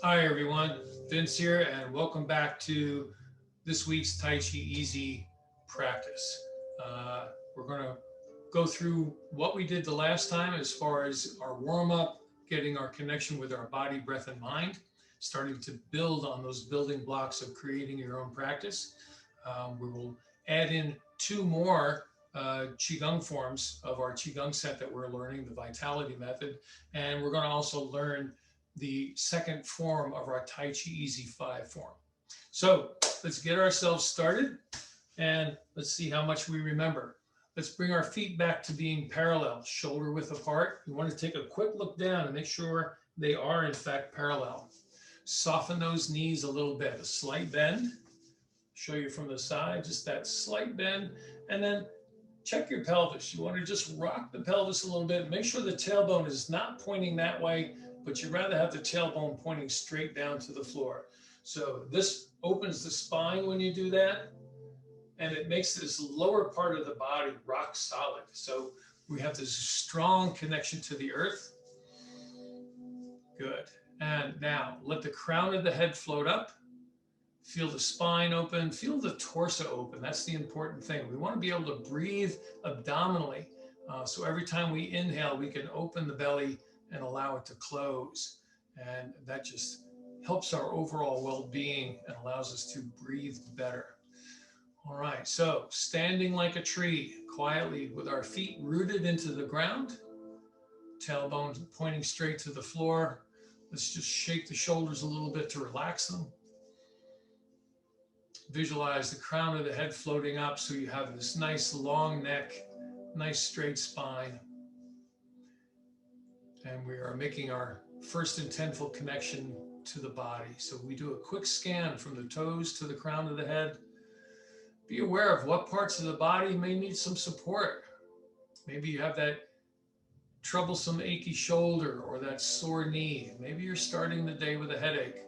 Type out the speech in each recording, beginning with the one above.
Hi everyone, Vince here, and welcome back to this week's Tai Chi Easy practice. We're going to go through what we did the last time as far as our warm up, getting our connection with our body, breath, and mind, starting to build on those building blocks of creating your own practice. We will add in two more Qigong forms of our Qigong set that we're learning, the Vitality Method, and we're going to also learn the second form of our Tai Chi Easy 5 form. So let's get ourselves started and let's see how much we remember. Let's bring our feet back to being parallel, shoulder width apart. You want to take a quick look down and make sure they are in fact parallel. Soften those knees a little bit, a slight bend. Show you from the side, just that slight bend. And then check your pelvis. You want to just rock the pelvis a little bit. Make sure the tailbone is not pointing that way, but you'd rather have the tailbone pointing straight down to the floor. So this opens the spine when you do that, and it makes this lower part of the body rock solid. So we have this strong connection to the earth. Good. And now let the crown of the head float up. Feel the spine open, feel the torso open. That's the important thing. We want to be able to breathe abdominally. So every time we inhale, we can open the belly and allow it to close. And that just helps our overall well-being and allows us to breathe better. All right, so standing like a tree, quietly with our feet rooted into the ground, tailbone pointing straight to the floor. Let's just shake the shoulders a little bit to relax them. Visualize the crown of the head floating up so you have this nice long neck, nice straight spine. And we are making our first intentful connection to the body. So we do a quick scan from the toes to the crown of the head. Be aware of what parts of the body may need some support. Maybe you have that troublesome achy shoulder or that sore knee. Maybe you're starting the day with a headache.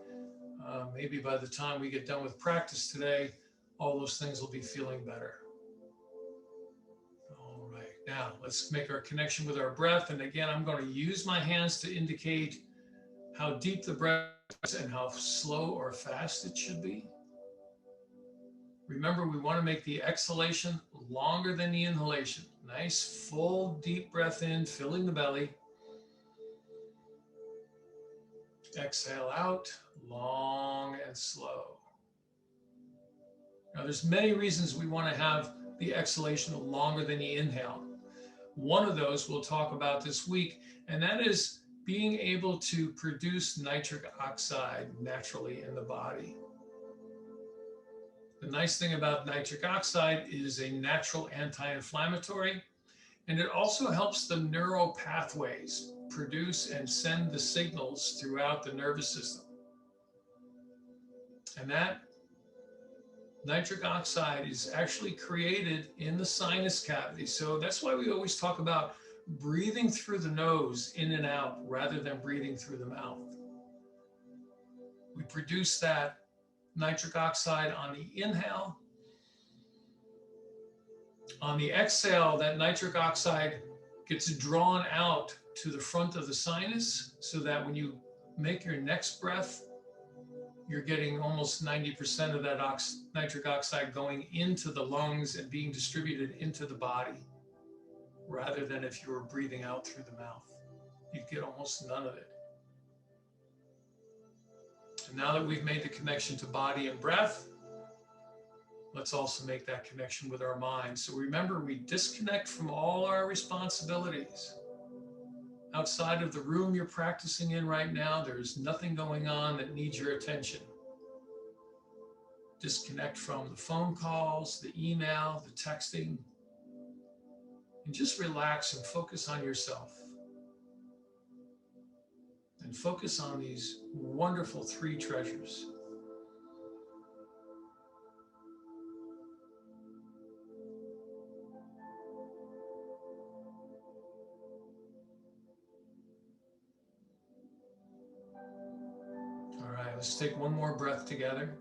Maybe by the time we get done with practice today, all those things will be feeling better. All right, now let's make our connection with our breath. And again, I'm going to use my hands to indicate how deep the breath is and how slow or fast it should be. Remember, we want to make the exhalation longer than the inhalation. Nice, full, deep breath in, filling the belly. Exhale out, long and slow. Now, there's many reasons we want to have the exhalation longer than the inhale. One of those we'll talk about this week, and that is being able to produce nitric oxide naturally in the body. The nice thing about nitric oxide is a natural anti-inflammatory, and it also helps the neural pathways produce and send the signals throughout the nervous system. And that nitric oxide is actually created in the sinus cavity. So that's why we always talk about breathing through the nose in and out rather than breathing through the mouth. We produce that nitric oxide on the inhale. On the exhale, that nitric oxide gets drawn out to the front of the sinus so that when you make your next breath, you're getting almost 90% of that nitric oxide going into the lungs and being distributed into the body, rather than if you were breathing out through the mouth. You'd get almost none of it. And now that we've made the connection to body and breath, let's also make that connection with our mind. So remember, we disconnect from all our responsibilities. Outside of the room you're practicing in right now, there's nothing going on that needs your attention. Disconnect from the phone calls, the email, the texting, and just relax and focus on yourself. And focus on these wonderful three treasures. All right, let's take one more breath together.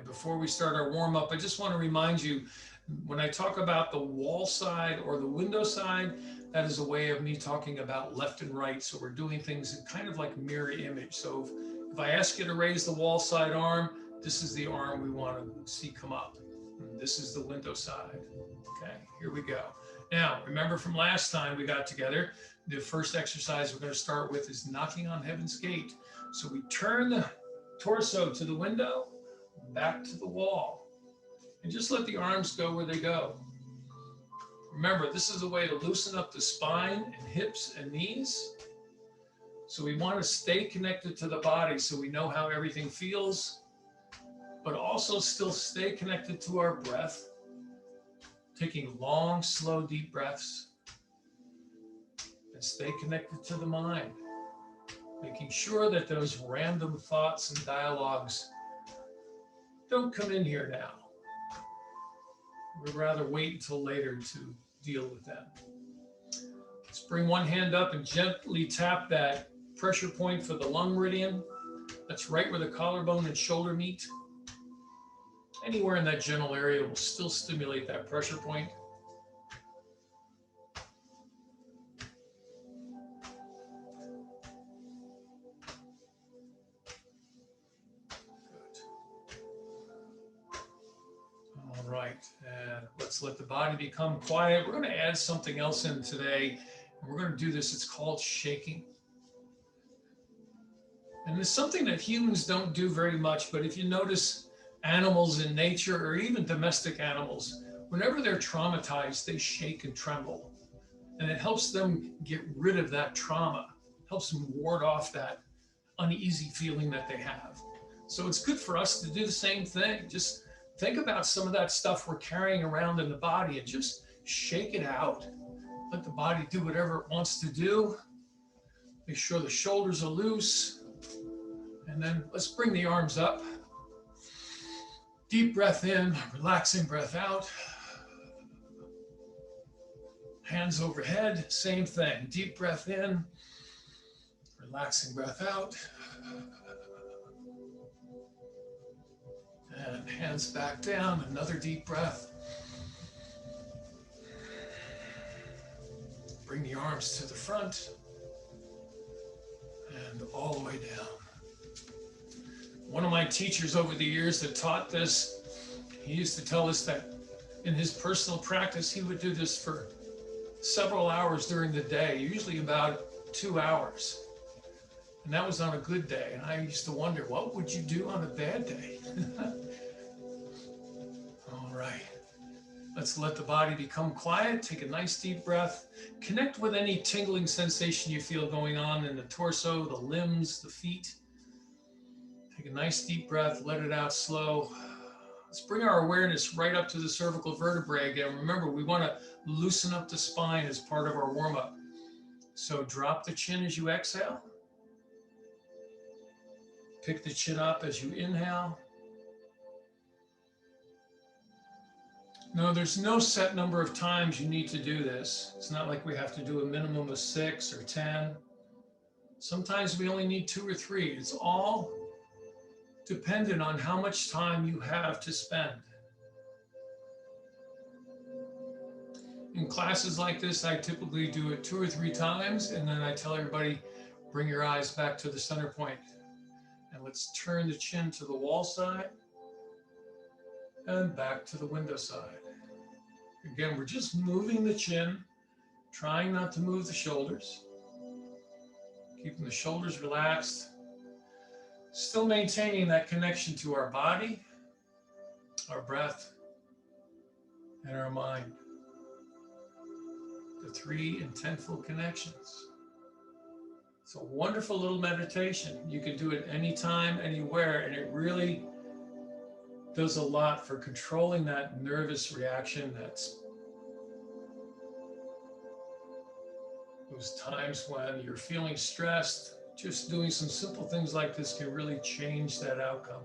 And before we start our warm up, I just want to remind you, when I talk about the wall side or the window side, that is a way of me talking about left and right. So we're doing things in kind of like mirror image. So if I ask you to raise the wall side arm, this is the arm we want to see come up. And this is the window side. Okay, here we go. Now, remember from last time we got together, the first exercise we're going to start with is knocking on heaven's gate. So we turn the torso to the window, back to the wall, and just let the arms go where they go. Remember, this is a way to loosen up the spine and hips and knees. So we want to stay connected to the body so we know how everything feels, but also still stay connected to our breath, taking long, slow, deep breaths, and stay connected to the mind, making sure that those random thoughts and dialogues don't come in here now. We'd rather wait until later to deal with them. Let's bring one hand up and gently tap that pressure point for the lung meridian. That's right where the collarbone and shoulder meet. Anywhere in that general area will still stimulate that pressure point. All right, and let's let the body become quiet. We're going to add something else in today. And we're going to do this. It's called shaking. And it's something that humans don't do very much, but if you notice animals in nature or even domestic animals, whenever they're traumatized, they shake and tremble. And it helps them get rid of that trauma, helps them ward off that uneasy feeling that they have. So it's good for us to do the same thing. Just think about some of that stuff we're carrying around in the body and just shake it out. Let the body do whatever it wants to do. Make sure the shoulders are loose. And then let's bring the arms up. Deep breath in, relaxing breath out. Hands overhead, same thing. Deep breath in, relaxing breath out. And hands back down, another deep breath. Bring the arms to the front and all the way down. One of my teachers over the years that taught this, he used to tell us that in his personal practice, he would do this for several hours during the day, usually about 2 hours. And that was on a good day. And I used to wonder, what would you do on a bad day? All right. Let's let the body become quiet. Take a nice deep breath. Connect with any tingling sensation you feel going on in the torso, the limbs, the feet. Take a nice deep breath. Let it out slow. Let's bring our awareness right up to the cervical vertebrae again. Remember, we want to loosen up the spine as part of our warm-up. So drop the chin as you exhale. Pick the chin up as you inhale. No, there's no set number of times you need to do this. It's not like we have to do a minimum of 6 or 10. Sometimes we only need 2 or 3. It's all dependent on how much time you have to spend. In classes like this, I typically do it 2 or 3 times, and then I tell everybody, bring your eyes back to the center point. And let's turn the chin to the wall side and back to the window side. Again, we're just moving the chin, trying not to move the shoulders, keeping the shoulders relaxed, still maintaining that connection to our body, our breath, and our mind. The 3 intentful connections. It's a wonderful little meditation. You can do it anytime, anywhere, and it really does a lot for controlling that nervous reaction. That's those times when you're feeling stressed. Just doing some simple things like this can really change that outcome.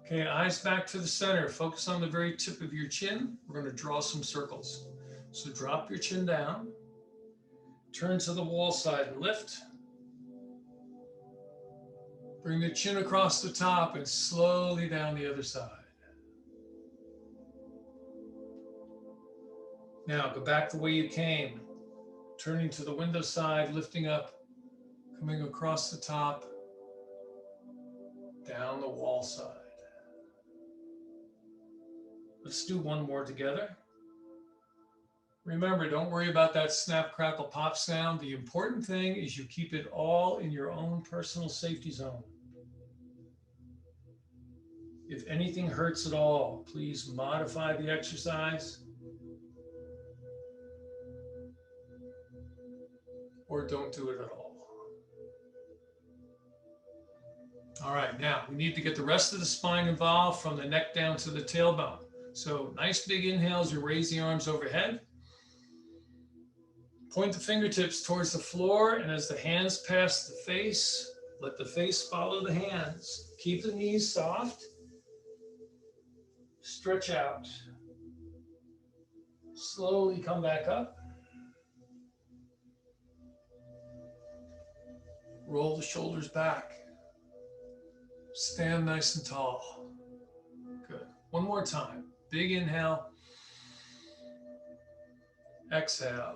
Okay, eyes back to the center. Focus on the very tip of your chin. We're going to draw some circles. So drop your chin down. Turn to the wall side and lift. Bring the chin across the top and slowly down the other side. Now go back the way you came, turning to the window side, lifting up, coming across the top, down the wall side. Let's do one more together. Remember, don't worry about that snap, crackle, pop sound. The important thing is you keep it all in your own personal safety zone. If anything hurts at all, please modify the exercise or don't do it at all. All right, now we need to get the rest of the spine involved from the neck down to the tailbone. So nice big inhales, you raise the arms overhead. Point the fingertips towards the floor, and as the hands pass the face, let the face follow the hands. Keep the knees soft. Stretch out. Slowly come back up. Roll the shoulders back. Stand nice and tall. Good. One more time. Big inhale. Exhale.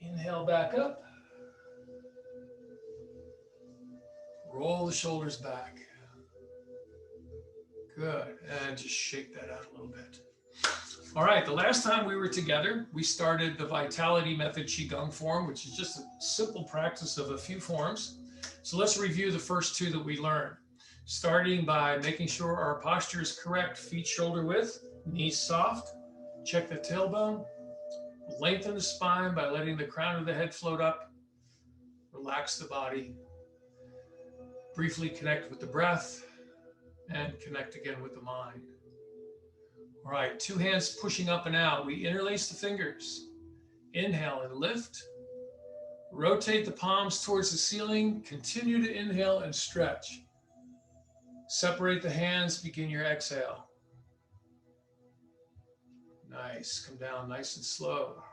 Inhale back up. Roll the shoulders back. Good. And just shake that out a little bit. All right, the last time we were together, we started the Vitality Method Qigong form, which is just a simple practice of a few forms. So let's review the first two that we learned, starting by making sure our posture is correct, feet shoulder width, knees soft, check the tailbone, lengthen the spine by letting the crown of the head float up, relax the body, briefly connect with the breath, and connect again with the mind. All right, two hands pushing up and out. We interlace the fingers. Inhale and lift. Rotate the palms towards the ceiling. Continue to inhale and stretch. Separate the hands, begin your exhale. Nice, come down nice and slow.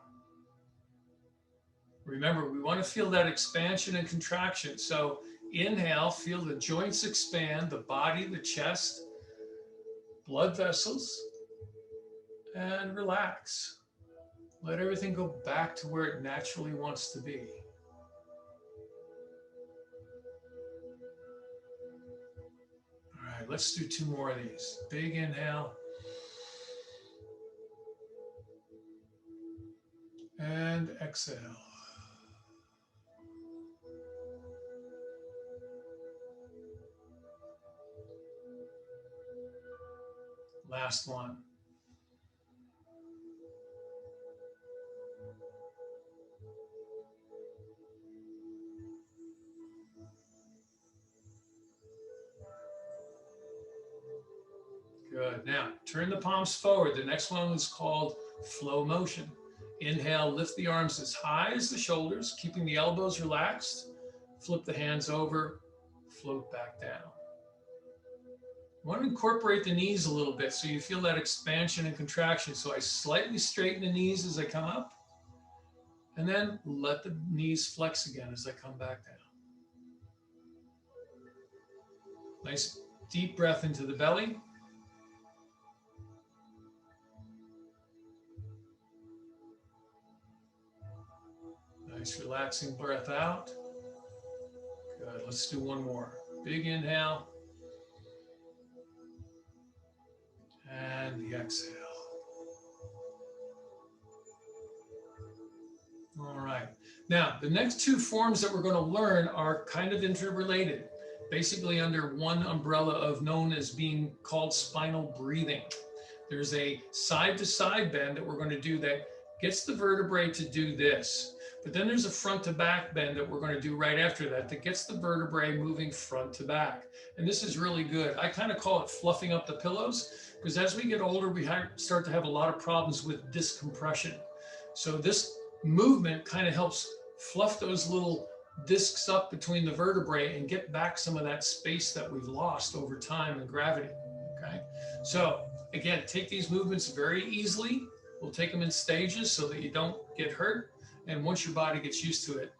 Remember, we want to feel that expansion and contraction. So inhale, feel the joints expand, the body, the chest, blood vessels, and relax. Let everything go back to where it naturally wants to be. All right, let's do two more of these. Big inhale. And exhale. Last one. Good. Now, turn the palms forward. The next one is called flow motion. Inhale, lift the arms as high as the shoulders, keeping the elbows relaxed. Flip the hands over, float back down. I want to incorporate the knees a little bit so you feel that expansion and contraction. So I slightly straighten the knees as I come up, and then let the knees flex again as I come back down. Nice deep breath into the belly. Nice relaxing breath out. Good, let's do one more. Big inhale. And the exhale. All right. Now, the next two forms that we're going to learn are kind of interrelated, basically under one umbrella of known as being called spinal breathing. There's a side-to-side bend that we're going to do that gets the vertebrae to do this. But then there's a front to back bend that we're going to do right after that that gets the vertebrae moving front to back. And this is really good. I kind of call it fluffing up the pillows, because as we get older, we start to have a lot of problems with discompression. So this movement kind of helps fluff those little discs up between the vertebrae and get back some of that space that we've lost over time and gravity. Okay. So again, take these movements very easily. We'll take them in stages so that you don't get hurt. And once your body gets used to it,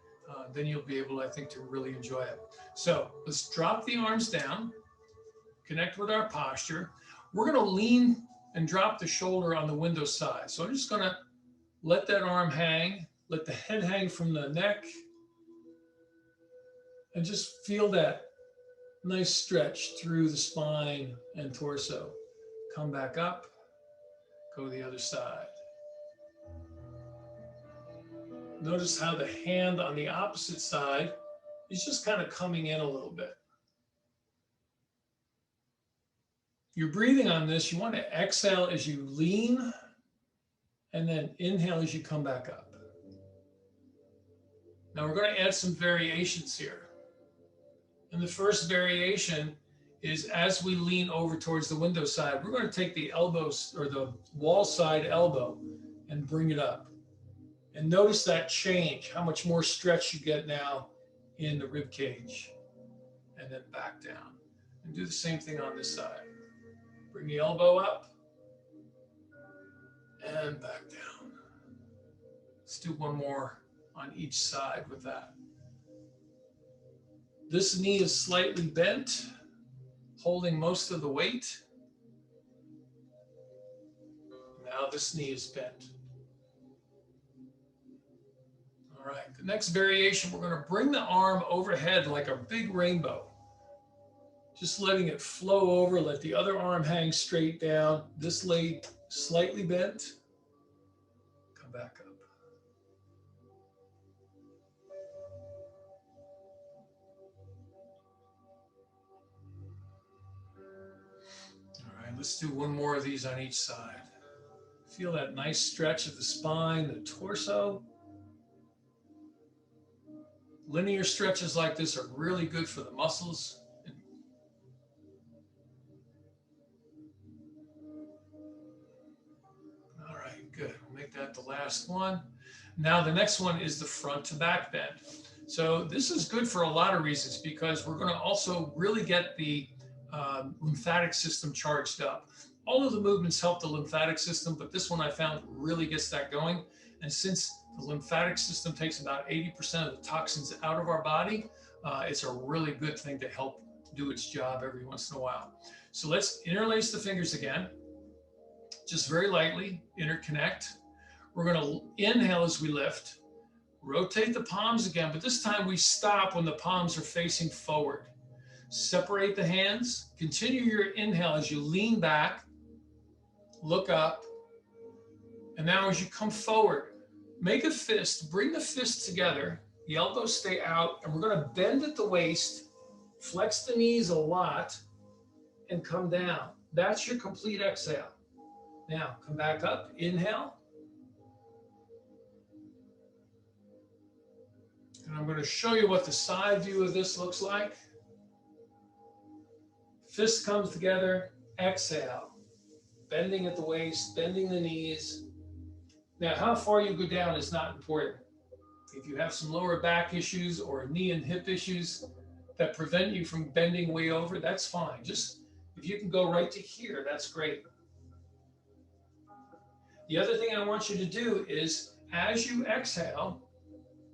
then you'll be able, I think, to really enjoy it. So let's drop the arms down, connect with our posture. We're going to lean and drop the shoulder on the window side. So I'm just going to let that arm hang, let the head hang from the neck, and just feel that nice stretch through the spine and torso. Come back up, go to the other side. Notice how the hand on the opposite side is just kind of coming in a little bit. You're breathing on this. You want to exhale as you lean and then inhale as you come back up. Now we're going to add some variations here. And the first variation is as we lean over towards the window side, we're going to take the elbows or the wall side elbow and bring it up. And notice that change, how much more stretch you get now in the rib cage. And then back down. And do the same thing on this side. Bring the elbow up and back down. Let's do one more on each side with that. This knee is slightly bent, holding most of the weight. Now this knee is bent. All right, the next variation, we're going to bring the arm overhead like a big rainbow. Just letting it flow over, let the other arm hang straight down. This leg slightly bent. Come back up. All right, let's do one more of these on each side. Feel that nice stretch of the spine, the torso. Linear stretches like this are really good for the muscles. All right, good. We'll make that the last one. Now the next one is the front to back bend. So this is good for a lot of reasons because we're going to also really get the lymphatic system charged up. All of the movements help the lymphatic system, but this one I found really gets that going. And since the lymphatic system takes about 80% of the toxins out of our body, it's a really good thing to help do its job every once in a while. So let's interlace the fingers again, just very lightly, interconnect. We're going to inhale as we lift, rotate the palms again, but this time we stop when the palms are facing forward. Separate the hands, continue your inhale as you lean back, look up, and now as you come forward, make a fist, bring the fists together, the elbows stay out, and we're going to bend at the waist, flex the knees a lot, and come down. That's your complete exhale. Now, come back up, inhale. And I'm going to show you what the side view of this looks like. Fist comes together, exhale. Bending at the waist, bending the knees. Now, how far you go down is not important. If you have some lower back issues or knee and hip issues that prevent you from bending way over, that's fine. Just if you can go right to here, that's great. The other thing I want you to do is, as you exhale,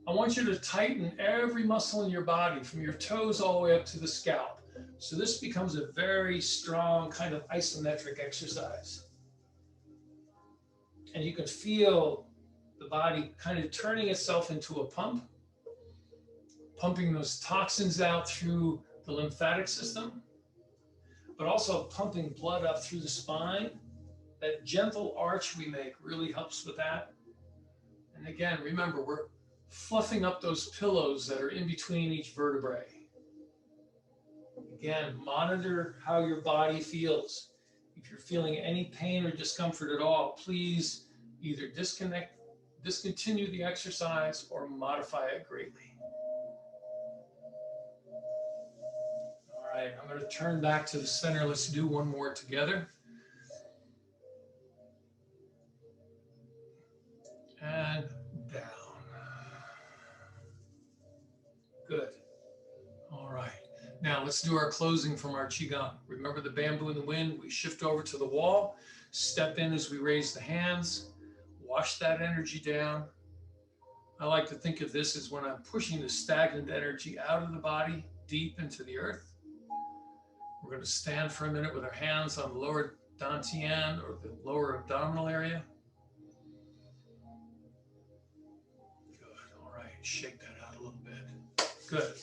I want you to tighten every muscle in your body from your toes all the way up to the scalp. So this becomes a very strong kind of isometric exercise. And you can feel the body kind of turning itself into a pump, pumping those toxins out through the lymphatic system, but also pumping blood up through the spine. That gentle arch we make really helps with that. And again, remember, we're fluffing up those pillows that are in between each vertebrae. Again, monitor how your body feels. If you're feeling any pain or discomfort at all, please either discontinue the exercise or modify it greatly. All right, I'm going to turn back to the center. Let's do one more together. And down. Good. All right. Now let's do our closing from our Qigong. Remember the bamboo in the wind? We shift over to the wall, step in as we raise the hands, wash that energy down. I like to think of this as when I'm pushing the stagnant energy out of the body deep into the earth. We're going to stand for a minute with our hands on the lower dantian or the lower abdominal area. Good. All right. Shake that out a little bit. Good.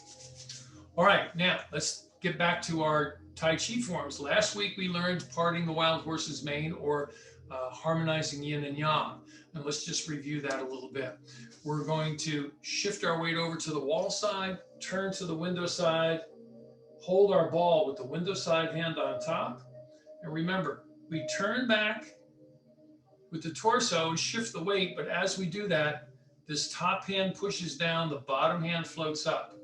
All right. Now let's get back to our Tai Chi forms. Last week we learned parting the wild horse's mane, or harmonizing yin and yang. And let's just review that a little bit. We're going to shift our weight over to the wall side, turn to the window side, hold our ball with the window side hand on top. And remember, we turn back with the torso and shift the weight, but as we do that, this top hand pushes down, the bottom hand floats up.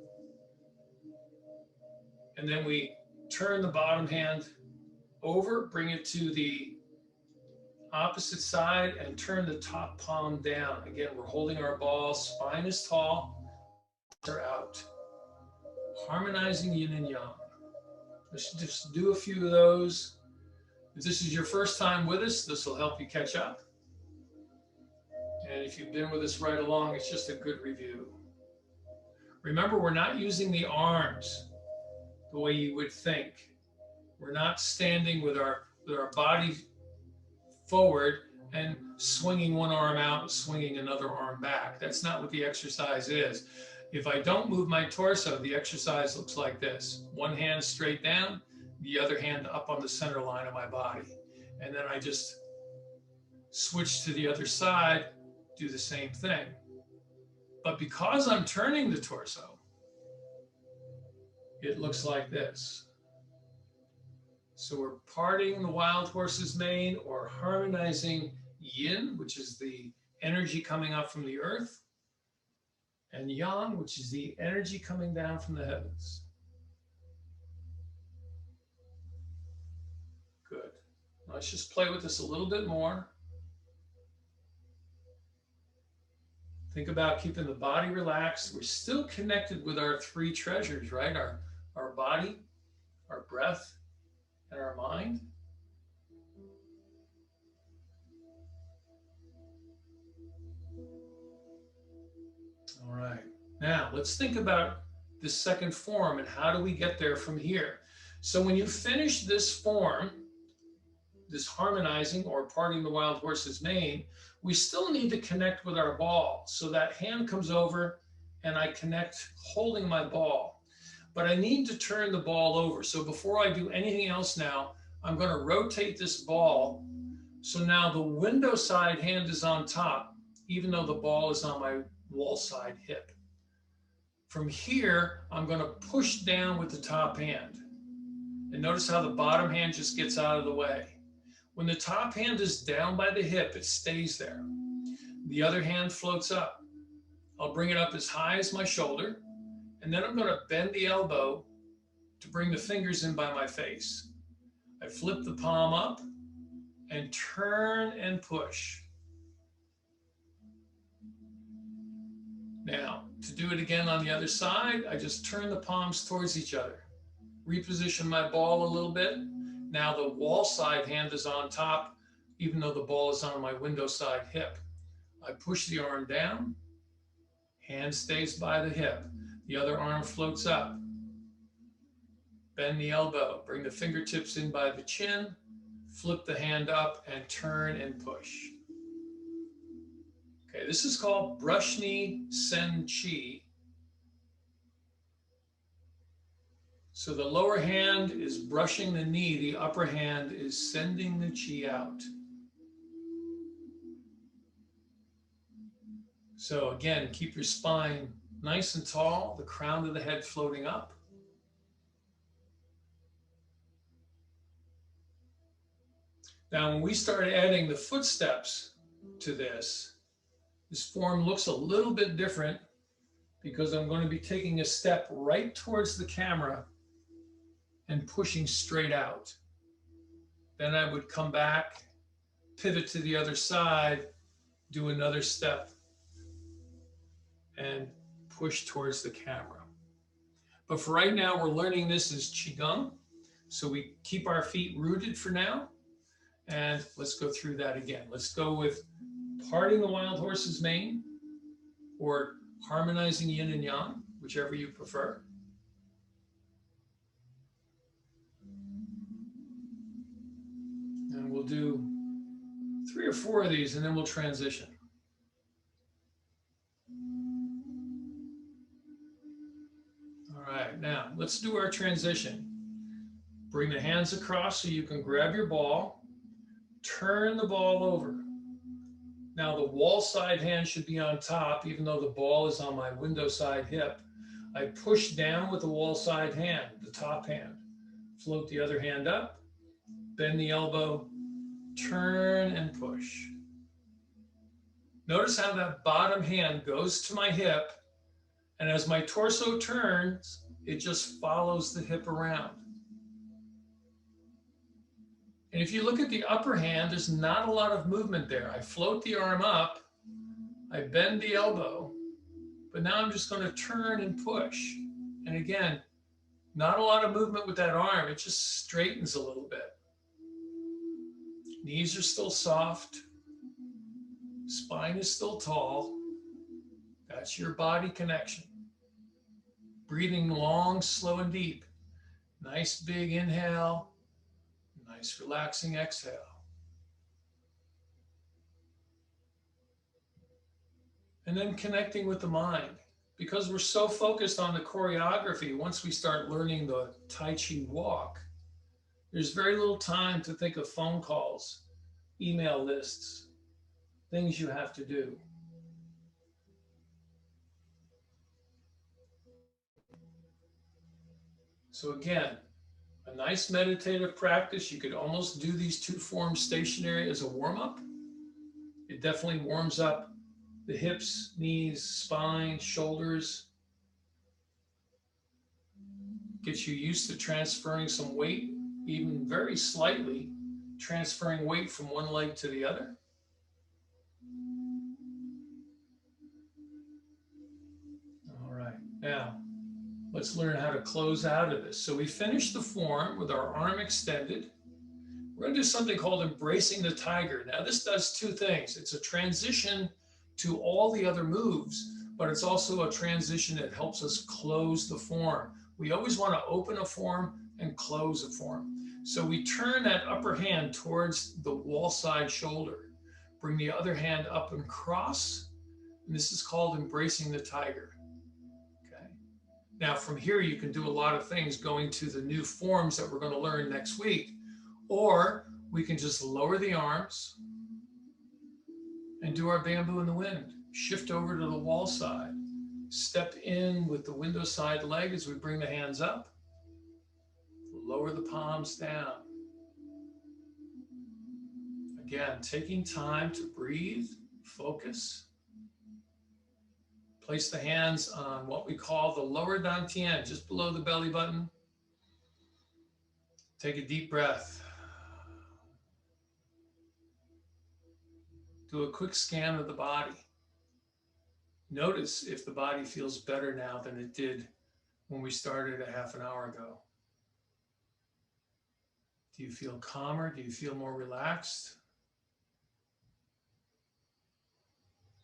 And then we turn the bottom hand over, bring it to the opposite side, and turn the top palm down. Again, we're holding our ball, spine is tall, are out. Harmonizing yin and yang. Let's just do a few of those. If this is your first time with us, this will help you catch up. And if you've been with us right along, it's just a good review. Remember, we're not using the arms the way you would think. We're not standing with our body forward and swinging one arm out and swinging another arm back. That's not what the exercise is. If I don't move my torso, the exercise looks like this. One hand straight down, the other hand up on the center line of my body. And then I just switch to the other side, do the same thing. But because I'm turning the torso, it looks like this. So we're parting the wild horse's mane, or harmonizing yin, which is the energy coming up from the earth, and yang, which is the energy coming down from the heavens. Good. Let's just play with this a little bit more. Think about keeping the body relaxed. We're still connected with our three treasures, right? Our body, our breath, and our mind. All right. Now let's think about the second form and how do we get there from here. So when you finish this form, this harmonizing or parting the wild horse's mane, we still need to connect with our ball. So that hand comes over and I connect holding my ball. But I need to turn the ball over. So before I do anything else now, I'm going to rotate this ball. So now the window side hand is on top, even though the ball is on my wall side hip. From here, I'm going to push down with the top hand. And notice how the bottom hand just gets out of the way. When the top hand is down by the hip, it stays there. The other hand floats up. I'll bring it up as high as my shoulder. And then I'm going to bend the elbow to bring the fingers in by my face. I flip the palm up and turn and push. Now, to do it again on the other side, I just turn the palms towards each other. Reposition my ball a little bit. Now the wall side hand is on top, even though the ball is on my window side hip. I push the arm down, hand stays by the hip. The other arm floats up. Bend the elbow, bring the fingertips in by the chin, flip the hand up and turn and push. Okay, this is called brush knee sen chi. So the lower hand is brushing the knee, the upper hand is sending the chi out. So again, keep your spine nice and tall, the crown of the head floating up. Now, when we start adding the footsteps to this form looks a little bit different because I'm going to be taking a step right towards the camera and pushing straight out. Then I would come back, pivot to the other side, do another step, and push towards the camera. But for right now, we're learning this as Qigong. So we keep our feet rooted for now. And let's go through that again. Let's go with parting the wild horse's mane, or harmonizing yin and yang, whichever you prefer. And we'll do 3 or 4 of these, and then we'll transition. All right, now let's do our transition. Bring the hands across so you can grab your ball, turn the ball over. Now the wall side hand should be on top, even though the ball is on my window side hip. I push down with the wall side hand, the top hand. Float the other hand up, bend the elbow, turn and push. Notice how that bottom hand goes to my hip, and as my torso turns, it just follows the hip around. And if you look at the upper hand, there's not a lot of movement there. I float the arm up, I bend the elbow, but now I'm just going to turn and push. And again, not a lot of movement with that arm. It just straightens a little bit. Knees are still soft. Spine is still tall. That's your body connection. Breathing long, slow, and deep. Nice big inhale. Nice relaxing exhale. And then connecting with the mind. Because we're so focused on the choreography, once we start learning the Tai Chi walk, there's very little time to think of phone calls, email lists, things you have to do. So again, a nice meditative practice. You could almost do these 2 forms stationary as a warm-up. It definitely warms up the hips, knees, spine, shoulders. Gets you used to transferring some weight, even very slightly, transferring weight from one leg to the other. All right, now let's learn how to close out of this. So we finished the form with our arm extended. We're going to do something called embracing the tiger. Now this does 2 things. It's a transition to all the other moves, but it's also a transition that helps us close the form. We always want to open a form and close a form. So we turn that upper hand towards the wall side shoulder. Bring the other hand up and cross. And this is called embracing the tiger. Okay. Now from here, you can do a lot of things going to the new forms that we're going to learn next week. Or we can just lower the arms and do our bamboo in the wind. Shift over to the wall side. Step in with the window side leg as we bring the hands up. Lower the palms down. Again, taking time to breathe, focus. Place the hands on what we call the lower dantian, just below the belly button. Take a deep breath. Do a quick scan of the body. Notice if the body feels better now than it did when we started a half an hour ago. Do you feel calmer? Do you feel more relaxed?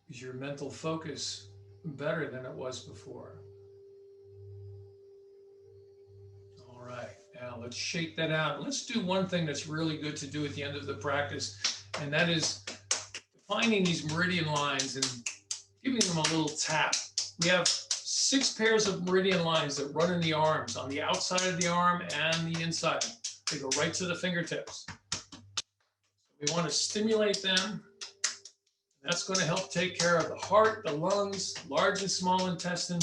Is your mental focus better than it was before? All right, now let's shake that out. Let's do one thing that's really good to do at the end of the practice, and that is finding these meridian lines and giving them a little tap. We have 6 pairs of meridian lines that run in the arms, on the outside of the arm and the inside. They go right to the fingertips. We want to stimulate them. That's going to help take care of the heart, the lungs, large and small intestine,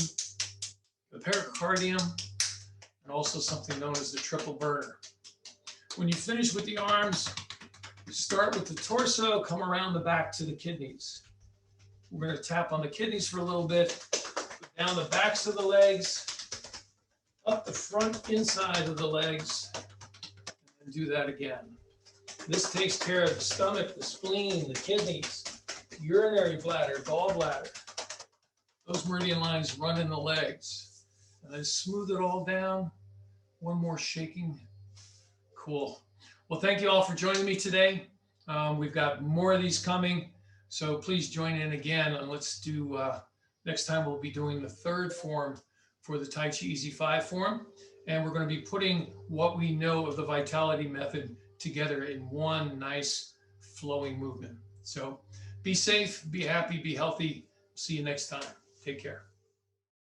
the pericardium, and also something known as the triple burner. When you finish with the arms, you start with the torso, come around the back to the kidneys. We're going to tap on the kidneys for a little bit, down the backs of the legs, up the front inside of the legs, and do that again. This takes care of the stomach, the spleen, the kidneys, urinary bladder, gallbladder. Those meridian lines run in the legs. And then smooth it all down. One more shaking. Cool. Well, thank you all for joining me today. We've got more of these coming. So please join in again, and let's do Next time we'll be doing the third form for the Tai Chi Easy 5 form. And we're going to be putting what we know of the vitality method together in one nice flowing movement. So be safe, be happy, be healthy. See you next time. Take care.